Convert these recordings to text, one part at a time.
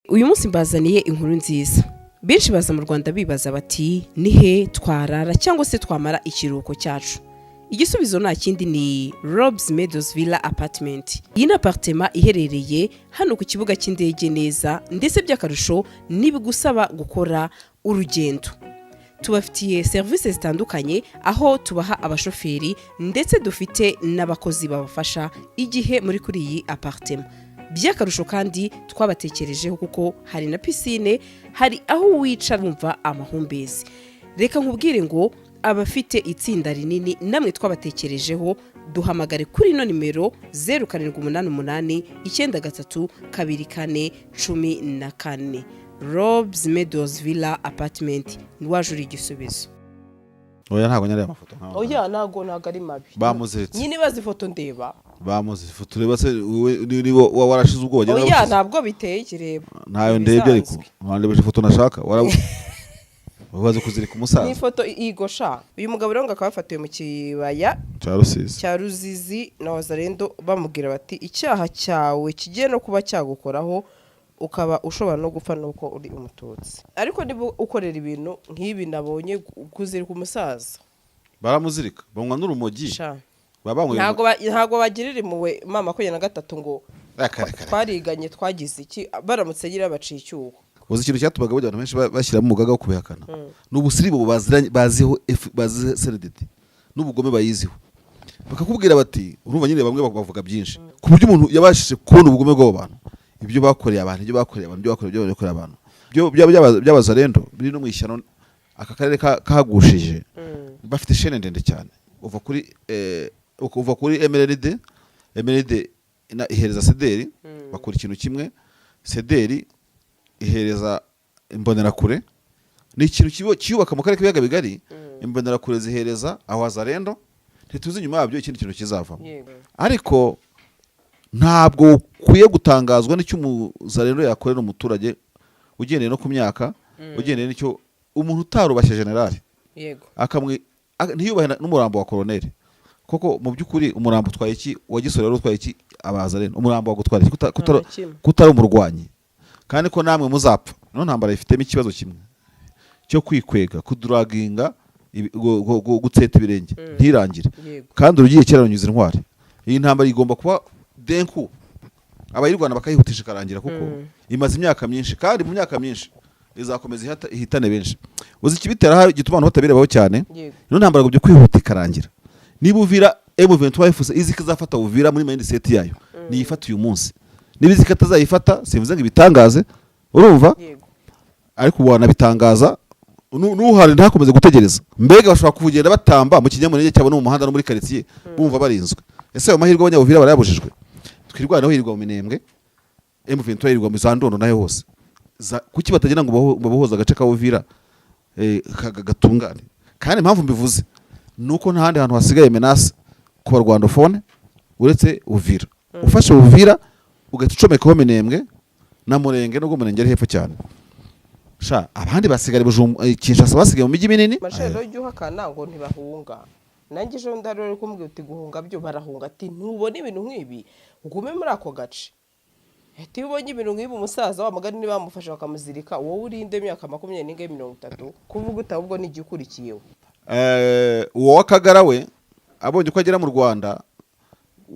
uyu munsi mbazaniye inkuru nziza. Benshi baza mu Rwanda bibaza bati nihe twarara cyangwa se twamara ikiruhuko cyacu. Igisubizo nta kindi ni Rob's Meadows Villa Apartment. Iyi ni apartment iherereye hano ku kibuga cy'indege neza, ndetse by'akarusho nibigusaba gukora urugendo. Tubafitiye services zitandukanye, aho tubaha abashoferi ndetse dufite n'abakozi babafasha igihe muri kuri iyi apartment. By'akarusho kandi twabatekerejeho kuko hari na piscine, hari aho wicara wumva amahumbezi. Reka nkubwire ngo abafite itsinda rinini namwe twabatekerejeho, duhamagare kuri ino nimero 0788 93 24 14. Rob's Meadows Villa Apartment niwajura igisubizo. Oya ntabwo nyari amafoto nkaho. Oya ntago ari mabi. Bamuziritse. Nyine bazi foto ndeba. Bamuziritse foto reba se nibo warashize ubwo wagera. Oya ntabwo biteye kireba. Ntayo ndebye ariko. Wandebeje foto nashaka. Wabaze kuzirika umusaza. Ni foto igosha. Uyu mugabo rero ngakaba yafatiwe mu kibaya cya Ruzizi na Wazarendo, bamubwira bati icyaha cyawe kigiye no kuba cyagukoraho, ukaba ushobora no gupfa nuko uri umututsi. Ariko niba ukorera ibintu nk'ibi nabonye kuzirika umusaza. Baramuzirika, banywa n'urumogi. Ntago bagirira impuhwe mama ko yana gatatu ngo twariganye twagize iki, baramutse gira baciye icyuho. Uzi ikintu cyatubaga abantu benshi bashyiramo umugaga wo kubihakana. N'ubusiribo baziho CNDD. N'ubugome bayiziho. Bakakubwira bati urumva nyine bamwe bavuga byinshi. Ku buryo umuntu yabashije kubona ubugome bw'abo bantu. Ibyo bakoreye abantu, ibyo bakoreye abantu. By'abazarendo biri no mu ishyano aka karere kahagushije. Bafite shene ndende cyane. Uva kuri MLD ihereza Sederi, bakora ikintu kimwe. Sederi ihereza imbonerakure. Ni ikintu kiyubaka mu karere k'ibiyaga bigari. Imbonerakure zihereza Awazarendo. Ntituzi nyuma yabyo ikindi kintu kizavamo. Ariko ntabwo kuye gutangazwa n'icyo umuzarendo yakorera umuturage ugendeye no ku myaka, ugendeye n'icyo umuntu utarubashye general. Yego. Ntiyubahe n'umurambo wa colonel. Koko mu by'ukuri umurambo utwaye iki, wagisorero utwaye iki abazarendo. Umurambo wagutwara iki kutari umurwanyi. Kandi ko namwe muzapfa. No ntambara ifitemo ikibazo kimwe cyo kwikwega, kuduraginga, gutseta ibirenge ntirangire. Kandi urugiye kera runyuze intwari. Iyi ntambara igomba kuba denku abayirwana bakayihutisha karangira, kuko imaze imyaka myinshi, kandi mu myaka myinshi izakomeza ihitane benshi. Uzi ikibitera gituma abantu batabirebaho cyane. No ntambara byo kwihuta karangira. Niba Uvira M23 izi kizafata Uvira muri mindset yayo, niyifata uyu munsi. Niba izi katazayifata simvuze ngo ibitangaze, urumva? Ariko ubona bitangaza n'uhari ntakomeze gutegereza. Mbega bashobora kuvugenda batamba mu kinyamunenge cyabo no mu muhanda no muri quartier bumva barinzwe. Ese ayo mahirwe abanyabuvira barayabujijwe? Twirwanaho hirwa mu Minembwe, M23 hirwa mu Zandondo nayo hose. Kuki batagira ngo babohoza agace ka Uvira gatungane? Kandi impamvu mbivuze nuko nta handi hantu hasigaye menace ku Rwandofone uretse Uvira. Ufashe Uvira ugahita ucomekaho Minembwe na Murenge, nubwo Murenge ari hepfo cyane. Abandi basigara Kinshasa basigaye mu mijyi minini. Mashero y'uhakana ngo ntibahunga. Nanjye ejo ndarore kumbwira uti guhunga byo barahunga, ati ntubone ibintu nk'ibi ugume muri ako gace. Ati ubonye ibintu nk'ibi umusaza wa magani bamufasha bakamuzirika, wowe urinde imyaka 20-30 kuvuga utabwo n'igikurikiyeho. Uwo wakagara we abonye ko agera mu Rwanda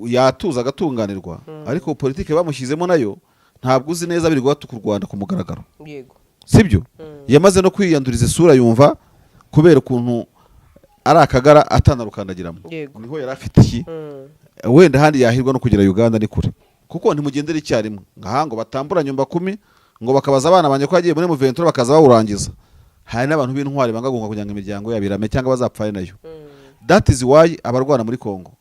yatuza agatunganirwa, ariko politike bamushyizemo nayo ntabwo uzi neza biri gwatuka u Rwanda ku mugaragaro. Yego. Sibyo? Yamaze no kwiyanduriza isura yumva kubera ukuntu ari akagara atanarukandagiramo. Niho yari afite iki? Wenda handi yahirwa no kugira Uganda ni kure. Kuko ntimugendera icyarimwe. Ngahango batambura nyumba 10 ngo bakabaza abana banye ko agiye muri M23 bakaza bawurangiza. Hari n'abantu b'intwari bangagunga kugira ngo imiryango yabirame cyangwa bazapfaye nayo. That is why abarwana muri Kongo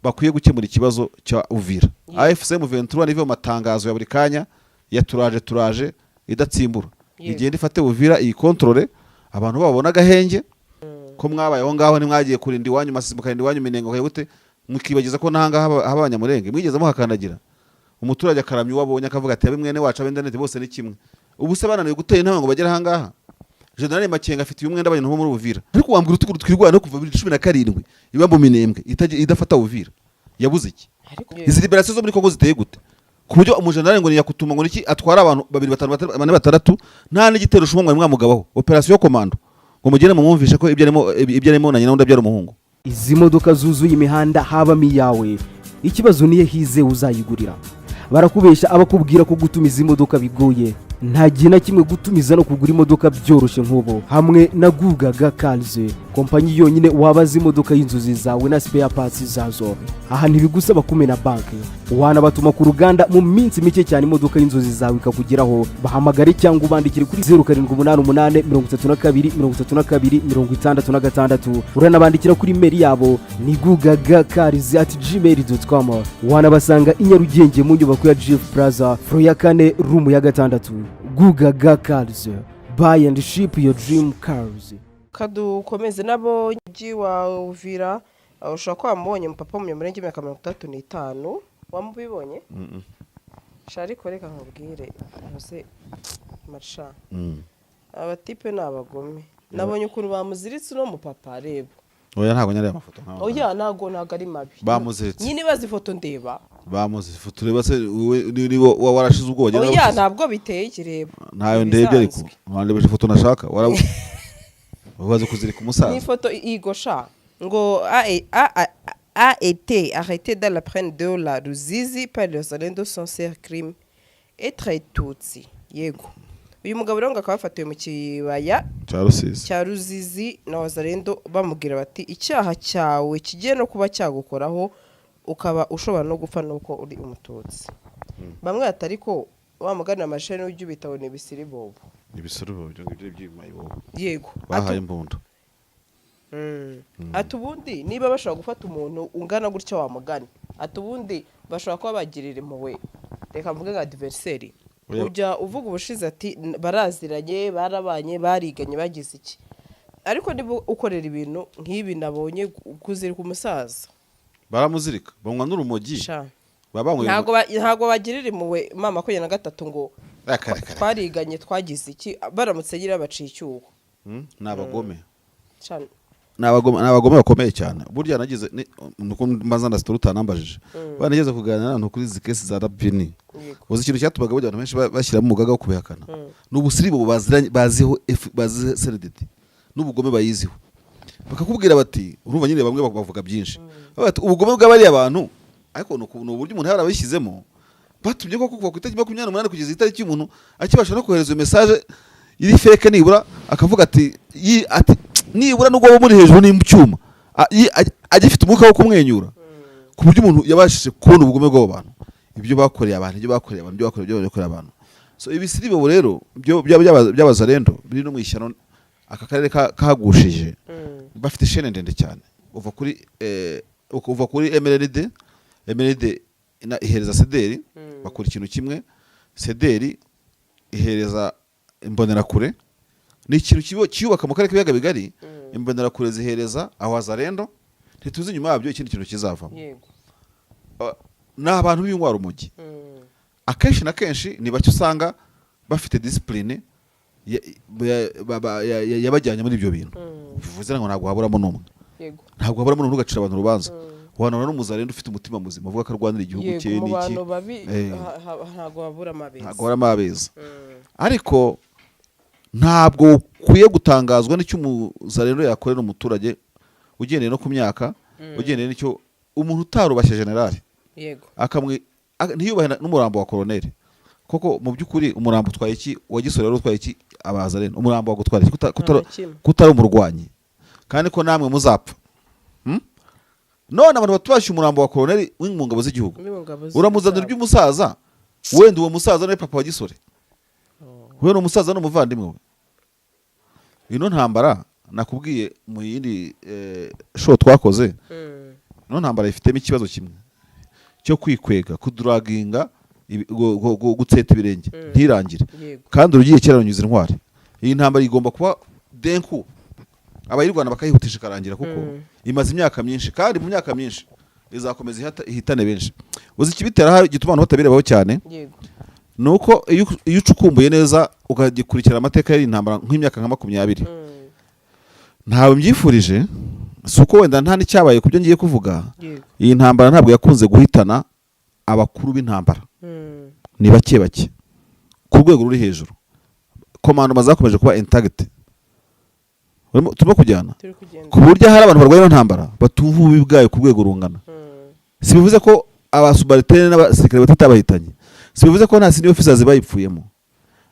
bakwiye gukemura ikibazo cya Uvira. AFC M23 nivo matangazo ya buri kanya ya turaje idatsimbura. Igenda ifate Uvira iyi controle, abantu babona gahenge ko mwabayeho ngaho nimwagiye kurinda iwanyu masimuka indi wanyu Minengo kayute, mukibagiza ko nahanga haba abanyamurenge mwigeze muhakandagira. Umuturage akaramye wabonye akavuga ati abimwene wacu ab'indaneti bose ni kimwe. Ubu se bananiye guteye intama ngo bagere hangaha. General Makenga afite umwenda abantu muri Uvira. Ariko wambwira utugu twirwana no kuva 2017 ibambo Minembwe idafata Uvira. Yabuze iki? Izi liberation zo muri Kongo ziteye gute? ku buryo umujenerali ngo yakutuma ngo niki atwara abantu 2 5 4 6 nta n'igitero shumwe mwamugabaho operation komando ngo mugene mumwumvishe ko ibyo arimo na nyina ndabyara umuhungu. Izi modoka zuzuye imihanda habamo iyawe, ikibazo niye hize uzayigurira. Barakubesha abakubwira ko gutumiza imodoka bigoye. Nta gihe na kimwe gutumiza no kugura imodoka byoroshye nk'ubu. Hamwe na Gugaga Cars, kompanyi yonyine wabaza imodoka y'inzozi zawe na spare parts zazo. Aha ntibigusaba kumena banki, wanabatuma ku ruganda mu minsi mike cyane imodoka y'inzozi zawe ikakugeraho. Bahamagare cyangwa ubandikire kuri 0788 32 32 66. Uranabandikira kuri mail yabo ni gugagacars@gmail.com. Wanabasanga i Nyarugenge mu nyubako ya Jeff Plaza, floor ya 4 room ya 6. Gugaga Cars, buy and ship your dream cars. Kadukomeze nabo ji wa Uvira ushaka kwamubonye mupapa mu murenge y'imyaka 35 wamubibonye shari koreka nkubwire hose marsha abatipe nabagome nabonye ukuntu bamuziritse no mupapa rebo oya ntago nyari amafoto nkaho oya nago ari mabi bamuziritse nyine bazi foto ndeba bamuziritse ureba se nibo warashize ubwo wagera oya ntabwo biteye ikireba ntayo ndebye ariko wandebeje foto nashaka wabaze kuzirika umusaza ni foto igosha ngo a été arrêté dans la plaine de la Ruzizi par les Wazalendo sans faire crime et très tutsi yego uyu mugabo rero akaba afatiwe mu kibaya cya Ruzizi na Wazalendo bamubwira bati icyaha cyawe kigiye no kuba cyagukoraho ukaba ushobora no gupfa nuko uri umututsi bamwe atariko wamugana amashene ujye ubitaho n'ibisiri bobo yego bahaye imbundo atubundi niba bashobora gufata umuntu ungana gutya wamugana atubundi bashobora kuba bagirira impuhwe reka mvuge nka adversaire ujya uvuga ubushize ati baraziranye barabanye bariganye bagize iki ariko niba ukorera ibintu nk'ibi nabonye kuzirika umusaza baramuzirika banywa n'urumogi ntago bagirira impuhwe mama 23 ngo twariganye twagize iki baramutse gira baciye icyuho nabagome nabagome bakomeye cyane burya nagize nuko mazana story utanambajije banageze kuganira n'abantu kuri izi case za Rabini uzi ikintu cyatubaga abantu benshi bashyira mu mugaga wo kubihakana n'ubusiri bo baziho bazi seredity n'ubugome bayiziho bakakubwira bati urumva nyine bamwe bavuga byinshi bati ubugome bw'abari abantu ariko no uburyo umuntu yarabishyizemo batumye ko kuva ku itariki 28 kugeza itariki umuntu akibasha no kohereza message iri fake nibura akavuga ati nibura nubwo muri hejuru n'icyuma agifite umwuka wo kumwenyura ku buryo umuntu yabashije kubona ubugome bw'abo bantu ibyo bakoreye abantu abantu so ibisiri bo rero by'abazarendo biri no mu ishyano aka karere kagushije bafite shene ndende cyane uva kuri MLD ihereza sederi bakora ikintu kimwe sederi ihereza imbonerakure ni ikintu kiyubaka mu karere k'ibiyaga bigari imbonerakure zihereza Wazalendo ntituzi nyuma yabyo ikindi kintu kizavamo n'abantu b'intwaro umujyi akenshi na kenshi ni bacyo usanga bafite discipline yabajyanye muri ibyo bintu bivuze ngo ntabwo haburamo n'umwe ntabwo haburamo n'umwe ugacira abantu urubanza wanabona n'umuzarendo ufite umutima muzima avuga ko arwanira igihugu cye n'iki ntabwo habura amabeza ariko ntabwo ukwiye gutangazwa n'icyo umuzarendo yakorera umuturage ugendeye no ku myaka ugendeye n'icyo umuntu utarubashye generali ntiyubahe n'umurambo wa koloneli koko mu by'ukuri umurambo utwaye iki wagisore rero utwaye iki abazarendo umurambo wagutwara iki kutari umurwanyi kandi ko namwe muzapfa none abantu batubashye umurambo wa koloneli w'ingabo z'igihugu uramuzanira iby'umusaza wenda uwo musaza nawe papa wa gisore we no musaza no muvandimwe we ino ntambara nakubwiye mu yindi show twakoze no ntambara ifitemo ikibazo kimwe cyo kwikwega kuduraginga gutseta ibirenge ntirangire kandi urugiye kera runyuze intwari iyi ntambara igomba kuba denku abayirwana bakayihutisha ikarangira kuko imaze imyaka myinshi kandi mu myaka myinshi izakomeza ihitane benshi uzi ikibitera gituma abantu batabirebaho cyane nuko iyo ucukumbuye neza ukagikurikira amateka y'iri ntambara nk'imyaka nka 20 ntawe mbyifurije suko wenda nta n'icyabaye kubyo ngiye kuvuga iyi ntambara ntabwo yakunze guhitana abakuru b'intambara ni bake bake ku rwego ruri hejuru. Komandoma zakomeje kuba intact, turimo kujyana ku buryo hari abantu barwaye intambara batumva ububi bwayo ku rwego rungana. Si bivuze ko abasubalterne n'abasirikare batatabahitanye, si bivuze ko nta senior officers bayipfuyemo,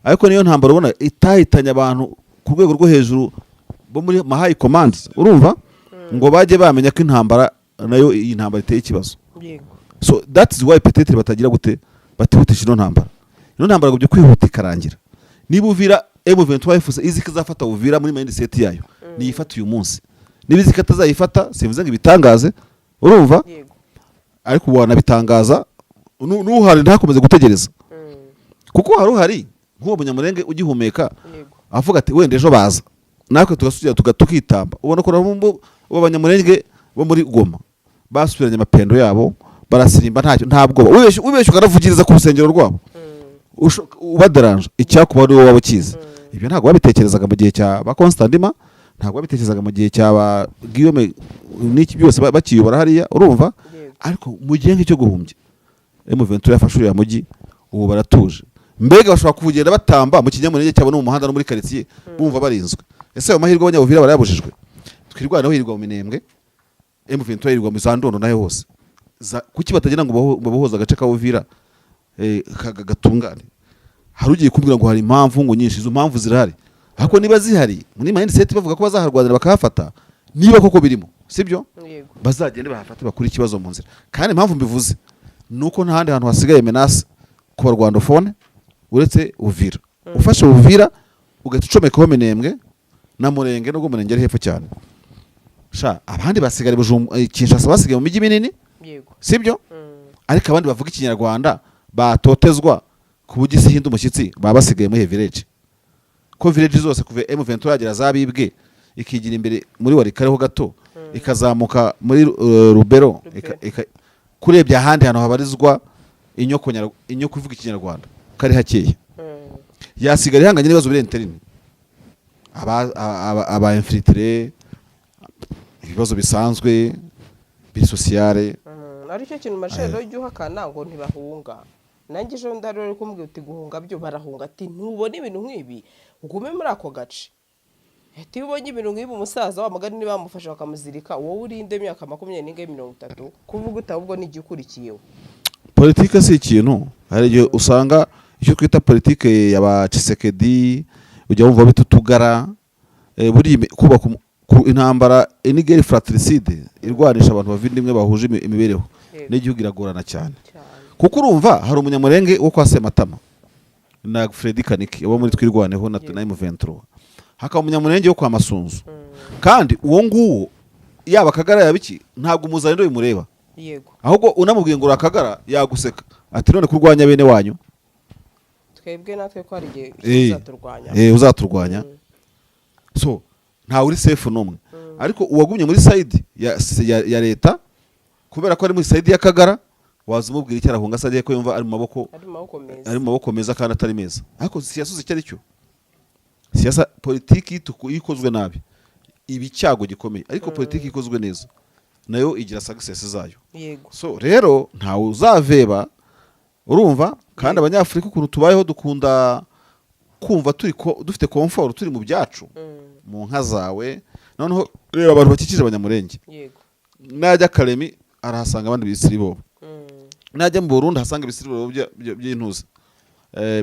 ariko niyo ntambara ubona itahitanye abantu ku rwego rwo hejuru bo muri high commands, urumva ngo baje bamenya ko intambara nayo iyi ntambara iteye ikibazo. So that is why peut-être batagira gute batihutisha ino ntambara. Ino ntambara ngo byo kwihuta ikarangira. Niba Uvira M23 ifuza izi kizafata Uvira muri mindset yayo ni ifata uyu munsi, niba izi katazayifata simvuze ngo ibitangaze, urumva ariko ubona bitangaza n'uhari ntakomeze gutegereza kuko hari nk'uwo munyamurenge ugihumeka avuga ati wenda ejo baza natwe tugasubira tukitamba. Ubona ko abo banyamurenge bo muri Goma basubiranye amapendo yabo barasirimba ntabwo ubeshye ukaravugiriza ku rusengero rwabo ubaderanje icyakuba ari wowe wabukize. Ibyo ntabwo babitekerezaga mu gihe cya ba Constantima, ntabwo babitekerezaga mu gihe cya ba Guillaume n'iki byose bakiyobora hariya, urumva. Ariko mu gihe nk'icyo guhumbya M23 yafashe uriya mujyi ubu baratuje, mbega bashobora kuvugenda batamba mu kinyamurenge cyabo no mu muhanda no muri quartier bumva barinzwe. Ese ayo mahirwe abanyabuvira barayabujijwe? Twirwanaho hirwa mu Minembwe, M23 yirwa mu Zandondo nayo hose. Kuki batagira ngo babohoza agace ka Uvira gatungane? Hari ugiye kumbwira ngo hari impamvu ngo nyinshi, izo mpamvu zirahari, ariko niba zihari muri mindset bavuga ko bazaharwanira bakahafata, niba koko birimo sibyo bazagende bahafate bakuri ikibazo mu nzira. Kandi impamvu mbivuze nuko nta handi hantu hasigaye menace ku barwandofone uretse Uvira. Ufashe Uvira ugatucomekaho Minembwe na Murenge, no Murenge ari hepfo cyane, abandi basigara Kinshasa basigaye mu mijyi minini, sibyo? Ariko abandi bavuga ikinyarwanda batotezwa ku buryo isi hinda umushyitsi baba basigaye muri village. Ko village zose kuva M23 yagera zabibwe ikigira imbere muri Warikareho gato ikazamuka muri Rubero kurebya ahandi hantu habarizwa inyoko ivuga ikinyarwanda kari hakeye, yasigara ihanganye n'ibibazo biri interine, aba infiltré, ibibazo bisanzwe biri sociale. Ari cyo kintu mashero y'uhakana ngo ntibahunga. Nanjye ejo ndarore kumbwira uti guhunga byo barahunga, ati ntubone ibintu nk'ibi ugume muri ako gace. Ati ubonye ibintu nk'ibi umusaza wa magani niba bamufasha bakamuzirika, wowe urinde imyaka 20-30 kuvuga utabwo n'igikurikiyeho. Politique si ikintu, hari igihe usanga icyo twita politique yaba Tshisekedi ujya wumva bitutugara buri kubaka intambara inigeri fratricide irwanisha abantu bavindimwe bahuje imibereho n'igihugu iragorana cyane. Kuko urumva hari umunyamurenge wo kwa Sematama na Freddy Kaniki abo muri twirwaneho na M23, hakaba umunyamurenge wo kwa Masunzu, kandi uwo nguwo yaba Kagara yabiki ntabwo umuzanindo bimureba, ahubwo unamubwiye ngo urakagara yaguseka ati none kurwanya bene wanyu twebwe natwe ko ari igihe uzaturwanya. So nta uri safe numwe, ariko uwagumye muri side ya leta kubera ko ari muri side ya Kagara wazumubwira icyo arahunga sagiye ko yumva ari mu maboko meza kandi atari meza. Ariko siyasa icyo ari cyo, siyasa politiki ikozwe nabi ibi cyago gikomeye, ariko politiki ikozwe neza nayo igira success zayo. So rero ntawe uzaveba, urumva. Kandi abanyafrika ukuntu tubayeho dukunda kumva dufite comfort turi mu byacu, mu nka zawe. Noneho reba abantu bakikije abanyamurenge, najya Karemi arahasanga abandi bisiri bobo, najya mu Burundi hasanga ibisiri bobo by'intuza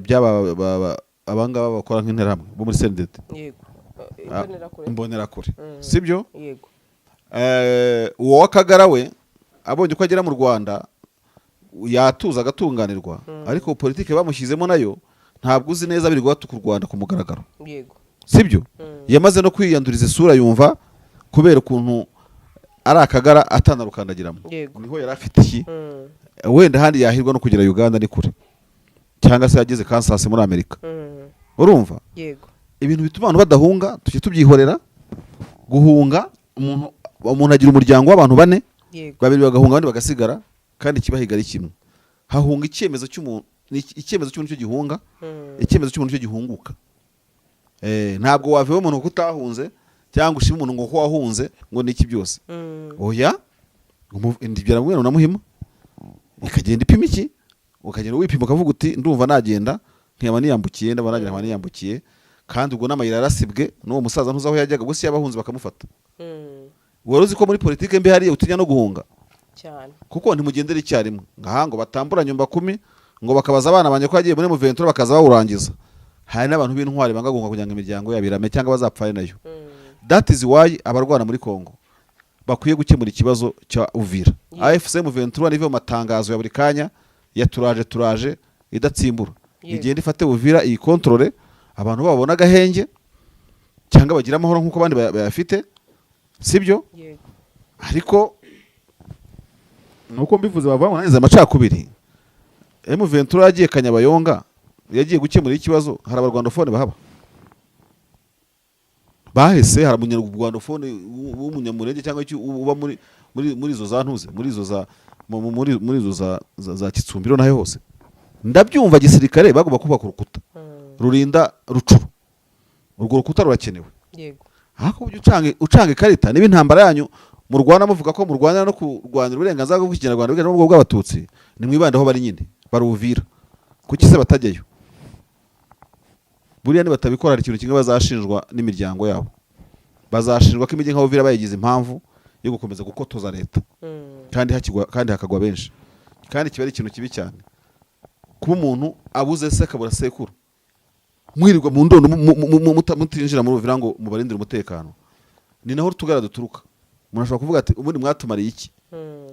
byaba abangaba bakora nk'interahamwe bo muri CNDD, imbonerakure, sibyo? Uwo Kagara we abonye ko agera mu Rwanda yatuza agatunganirwa, ariko politike bamushyizemo nayo ntabwo uzi neza biri guhatuka u Rwanda ku mugaragaro, sibyo? Yamaze no kwiyanduriza isura yumva kubera ukuntu ari Akagara atanarukandagiramo. Niho yari afite iki, wenda handi yahirwa no kugera Uganda ni kure, cyangwa se yageze Kansas muri Amerika, urumva. Ibintu bituma abantu badahunga tujye tubyihorera. Guhunga umuntu agira umuryango w'abantu 4, babiri bagahunga abandi bagasigara, kandi kibahiga ari kimwe. Hahunga icyemezo cy'umuntu, icyemezo cy'umuntu cyo gihunga, icyemezo cy'umuntu cyo gihunguka. Ntabwo waveho umuntu ko utahunze cyangwa ushima umuntu ngo ko wahunze ngo niki byose. Oya, ndibyara mwe na Muhima ikagenda ipima iki ukagenda wipima ukavuga uti ndumva nagenda ntiyaba niyambukiye ndaba nagenda nkaba niyambukiye kandi ubwo n'amayira yarasibwe n'uwo musaza ntuzi aho yajyaga gusa yabahunze bakamufata wari uzi ko muri politike mbi hariya utinya no guhunga cyane kuko ntimugendera icyarimwe ngaha ngo batambura nyumba 10 ngo bakabaza abana banye ko yagiye muri M23 bakaza bawurangiza hari n'abantu b'intwari banga guhunga kugira ngo imiryango yabirame cyangwa bazapfaye nayo that is why abarwana muri Kongo bakwiye gukemura ikibazo cya Uvira AFC M23 nive mu matangazo ya buri kanya ya turaje idatsimbura igenda ifate Uvira iyi controle abantu babona agahenge cyangwa bagira amahoro nkuko abandi bayafite sibyo ariko nuko mbivuze bavamo neza amacakubiri M23 yagiye Kanyabayonga yagiye gukemura ikibazo hari abarwandofone bahaba bahese hari umunyarwandofone w'umunyamurenge cyangwa uba muri izo za ntuze muri izo za Kitsumbiro nahe hose ndabyumva gisirikare bagomba kubaka urukuta rurinda rucuru urwo rukuta rurakenewe yego hako ucanga ikarita niba intambara yanyu mu Rwanda muvuga ko mu Rwanda no kurwanira uburenganzira bwo Kinyarwanda bw'Ikinyarwanda n'ubwo bw'Abatutsi ni mwibanda aho bari nyine baruvira kuki se batajyayo buriya ni batabikora hari ikintu kimwe bazashinjwa n'imiryango yabo bazashinjwa ko imijyi nka Uvira bayigize impamvu yo gukomeza gukotoza leta kandi hakagwa benshi kandi kiba ari ikintu kibi cyane kuba umuntu abuze se akabura sekuru mwirirwa mu ndono mutinjira muri Uvira ngo mubarindire umutekano ni naho tugara duturuka umuntu ashobora kuvuga ati ubundi mwatumariye iki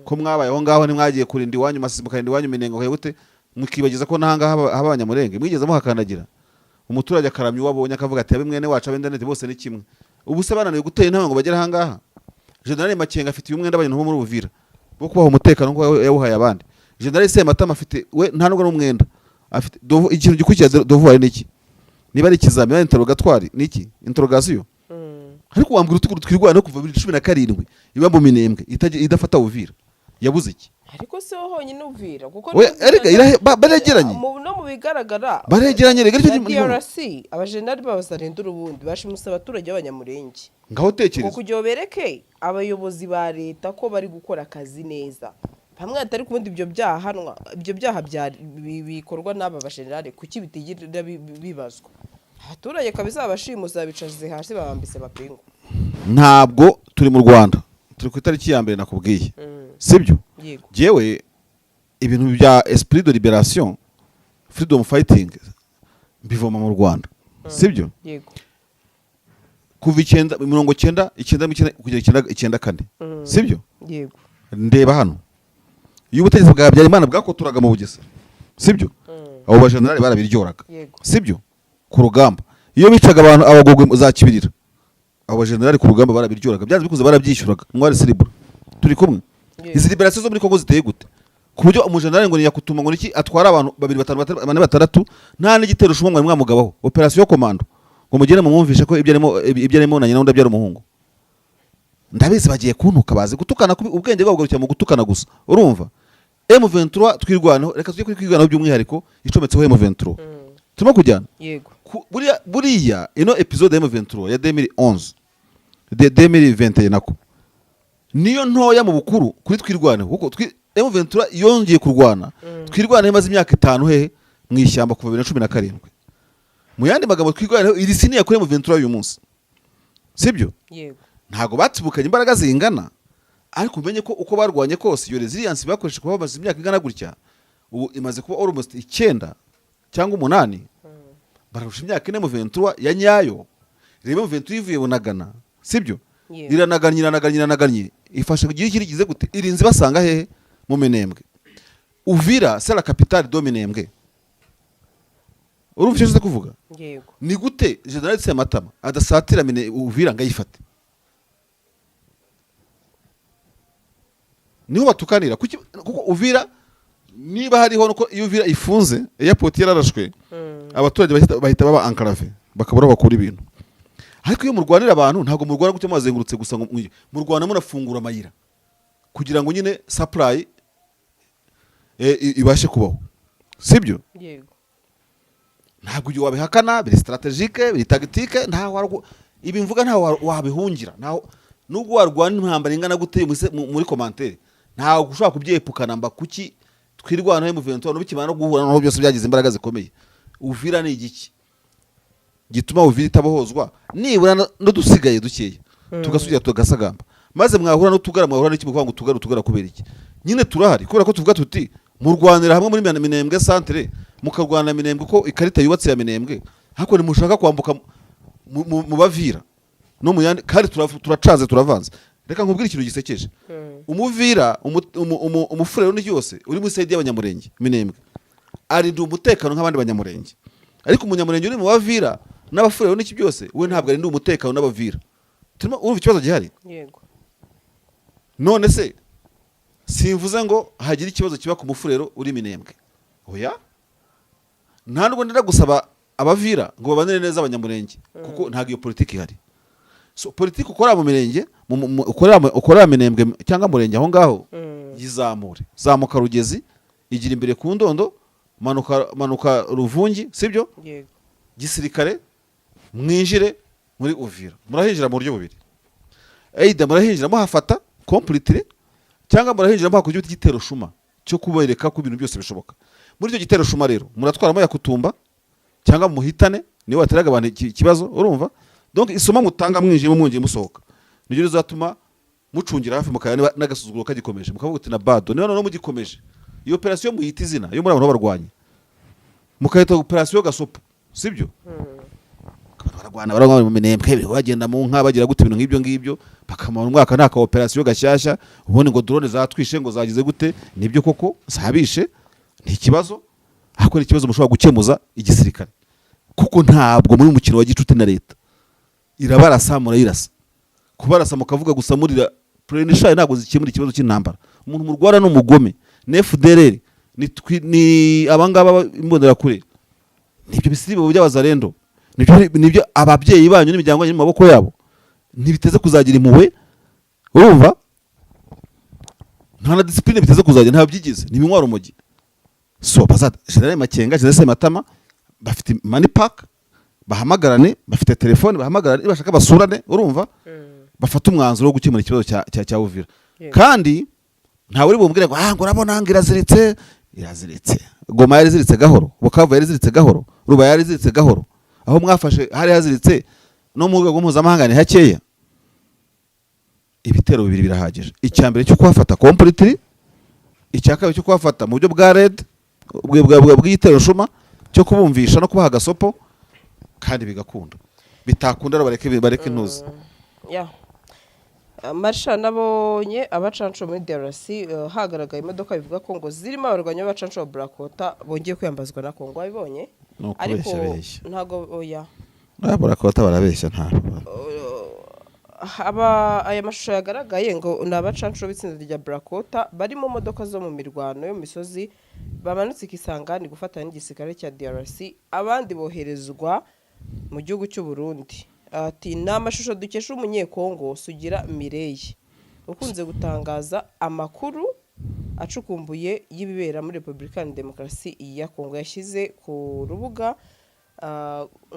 ko mwabayeho ngaho ntimwagiye kurinda iwanyu masimu kandi iwanyu minengo kayute mukibagiza ko nahanga haba abanyamurenge mwigeze muhakandagira umuturage akaramya wabonye akavuga ati abimwene wacu abendanete bose ni kimwe ubu se bananiye gutera intambwe ngo bagere hangaha General Makenga afite umwenda abantu bo muri Uvira bo kubaho umutekano ngo yawuhaye abandi General Sematama afite we nta nubwo n'umwenda afite ikintu gikurikiye dovuwari niki niba ari ikizamini interrogatoire niki interrogation ariko wambwira utugu twirwana no kuva 2017 iba mu minembwe idafata Uvira yabuze iki ariko se honyine Uvira kuko baregeranye no mu bigaragara baregeranye rega icyo DRC abajenali babasarindura ubundi bashimusa abaturage b'abanyamurenge ngaho tekereza kuko bereke abayobozi ba leta ko bari gukora akazi neza hamwe atari kubundi ibyo byaha bikorwa n'aba bajenerali kuki bitigirira bibazwa abaturage kabisa abashimusa bicaje hasi babambise bapingo ntabwo turi mu Rwanda turi ku itariki ya mbere nakubwiye sibyo jewe ibintu bya esprit de libération freedom fighting bivoma mu Rwanda sibyo yego kuva 1999 kugera 1994 sibyo yego ndeba hano iyo ubutegetsi bwa Habyarimana bwakoturaga mu Bugesera sibyo abo bajenerali barabiryoraga sibyo ku rugamba iyo bicaga abantu abagogwe za Kibirira abo bajenerali ku rugamba barabiryoraga byanze bikuze barabyishyuraga mwari celebre turi kumwe izi liberation zo muri Kongo ziteye gute ku buryo umujenerali ngo yakutuma ngo niki atwara abantu 2 nta n'igitero shumwe mwamugabaho operation commando ngo mugere mumwumvishe ko ibyo arimo na nyina undi abyara umuhungu ndabizi bagiye kuntuka bazi gutukana ubwenge bwabo bwo mu gutukana gusa urumva M23 twirwanaho reka tujye kwirwanaho by'umwihariko icometseho M23 turimo kujyana yego buriya ino episode ya M23 ya 2011 de 2021 nako niyo ntoya mu bukuru kuri twirwanaho kuko M23 yongeye kurwana twirwanaho imaze imyaka 5 hehe mu ishyamba kuva 2017 mu yandi magambo twirwanaho iri siniya kuri M23 uyu munsi sibyo yego ntago batibukanye imbaraga zingana ariko umenye ko uko barwanye kose iyo resilience bakoresha kuba bamaze imyaka ingana gutya ubu imaze kuba almost 9 cyangwa 8 bararusha imyaka 4 mu 23 ya nyayo reba mu 23 ivuye bunagana sibyo iranaganye ifasha kugira ikiri gize gute irinzi basanga hehe mu Minembwe Uvira c'est la capitale do Minembwe urumva cyo kuvuga yego ni gute General Sematama adasatira Uvira ngayifate niho batukanira kuko Uvira niba hariho nuko iyo Uvira ifunze airport yararashwe abaturage bahita baba enclave bakabura bakura ibintu ariko iyo murwanira abantu ntago murwana gutyo mazengurutse gusa ngo murwana munafungura amayira kugira ngo nyine supply ibashe kubaho sibyo yego ntabwo iyo wabihakana biri strategique biri tactique ntaho ibi mvuga ntaho wabihungira ntaho nubwo warwana intambara ingana gute muri commentaire ntaho ushobora kubyepukana mba kuki twirwana he M23 bikimana no guhura no byose byagize imbaraga zikomeye. Uvira ni igiki gituma Uvira itabohozwa nibura no dusigaye dukeya tugasubira tugasagamba maze mwahura no tugara mwahura n'iki kuvuga ngo tugara kubera iki nyine turahari kubera ko tuvuga tuti mu Rwanda hamwe muri Minembwe centre mukarwana Minembwe ko ikarita yubatse ya Minembwe hako ni mushaka kwambuka mu Bavira no mu yandi kandi turacaze turavanze. Reka nkubwire ikintu gisekeje. Umuvira umufurero ni yose uri mu side y'abanyamurenge Minembwe ari ndi umutekano nk'abandi banyamurenge ariko umunyamurenge uri mu Bavira n'abafurero n'iki byose we ntabwo ari ndi umutekano n'Abavira. Turimo urumva ikibazo gihari. Yego. None se simvuze ngo hagira ikibazo kiba ku mufurero uri Minembwe. Oya. Nta nubwo ndira gusaba Abavira ngo babanire neza abanyamurenge kuko ntago iyo politiki ihari. So politiki ukora mu mirenge ukora Minembwe cyangwa murenge aho ngaho yizamure zamuka Rugezi igira imbere ku Ndondo manuka Ruvungi sibyo Yego. Gisirikare mwinjire muri Uvira murahinjira mu buryo bubiri eida murahinjira muhafata completely cyangwa murahinjira muhakujya igitero shuma cyo kubereka ko ibintu byose bishoboka. Muri icyo gitero shuma rero muratwara mo yakutumba cyangwa muhitane niyo wateraga abantu ikibazo urumva. Donc isoma mutanga mwinjiye mwongeye musohoka nibyo rizatuma mucungira hafi mukaya n'agasuzuguro kagikomeje mukavuga uti na bado niyo no mugikomeje iyo operation muyita izina yo muri abantu barwanye mukayita operation gasopo sibyo baragwana mu Minembwe bagenda mu nka bagira gute ibintu nk'ibyo ngibyo bakamara umwaka nta ka operation gashyashya ubundi ngo drone zatwishe ngo zagize gute nibyo koko zabishe ni ikibazo akora ikibazo mushobora gukemuza igisirikare kuko ntabwo muri mukino wa gicuti na leta irabarasa murayirasa kubarasa mukavuga gusa murira prenisha ntabwo zikemura ikibazo cy'intambara. Umuntu murwara n'umugome NFDLR ni abangaba imbonera kure nibyo bisibe by'abazarendo nibyo ababyeyi banyu n'imiryango yanyu mu maboko yabo ntibiteze kuzagira impuhwe urumva nta na discipline biteze kuzagira nta byigize ni minwaro mugi. So bazata General Makenga General Matama bafite money pack bahamagarane bafite telefone bahamagarane bashaka basurane urumva bafata umwanzuro wo gukemura ikibazo cya Uvira. Kandi nta uri bumbwire ngo ngo urabona ngiraziritse Goma yari ziritse gahoro Bukavu yari ziritse gahoro Ruba yari ziritse gahoro aho mwafashe hari haziritse no mu rwego mpuzamahanga ni hakeya. Ibitero bibiri birahagije. Icyambere cyo kuhafata completely icyakabiri cyo kuhafata mu buryo bwa red bw'igitero shuma cyo kubumvisha no kubaha gasopo kandi bigakunda bitakunda bareke intuzi. Marsha nabonye abacanco muri DRC hagaragaye imodoka bivuga ko ngo zirimo abarwanya abacanco ba Brakota bongeye kwiyambazwa na Kongo wabibonye ariko ntago oya Brakota barabeshya ntabwo aya mashusho yagaragaye ngo ni abacanco b'itsinda rya Brakota bari mu modoka zo mu mirwano yo mu misozi bamanutse Kisangani gufatanya n'igisirikare cya DRC abandi boherezwa mu gihugu cy'u Burundi. Ati ni amashusho dukesha umunyekongo Sugira Mireille ukunze gutangaza amakuru acukumbuye y'ibibera muri Repubulika ya Demokarasi ya Kongo yashyize ku rubuga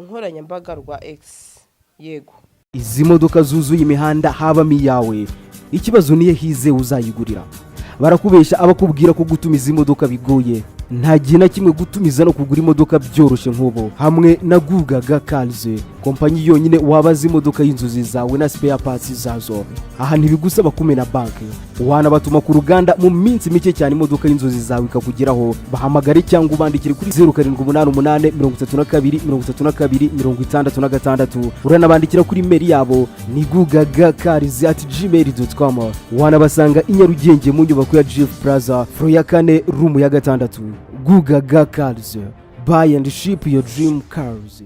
nkoranyambaga rwa X. Yego izi modoka zuzuye imihanda habamo iyawe ikibazo niye hize uzayigurira barakubesha abakubwira ko gutumiza imodoka bigoye nta gihe na kimwe gutumiza no kugura imodoka byoroshye nk'ubu hamwe na Gugaga Cars kompanyi yonyine wabaza imodoka y'inzozi zawe na spare parts zazo. Aha ntibigusaba kumena banki wanabatuma ku ruganda mu minsi mike cyane imodoka y'inzozi zawe ikakugeraho. Bahamagare cyangwa ubandikire kuri 0788323266 uranabandikira kuri mail yabo ni gugagacars@gmail.com. wanabasanga i Nyarugenge mu nyubako ya GF Plaza floor ya 4 room ya 6. Gugaga Cars, buy and ship your dream cars.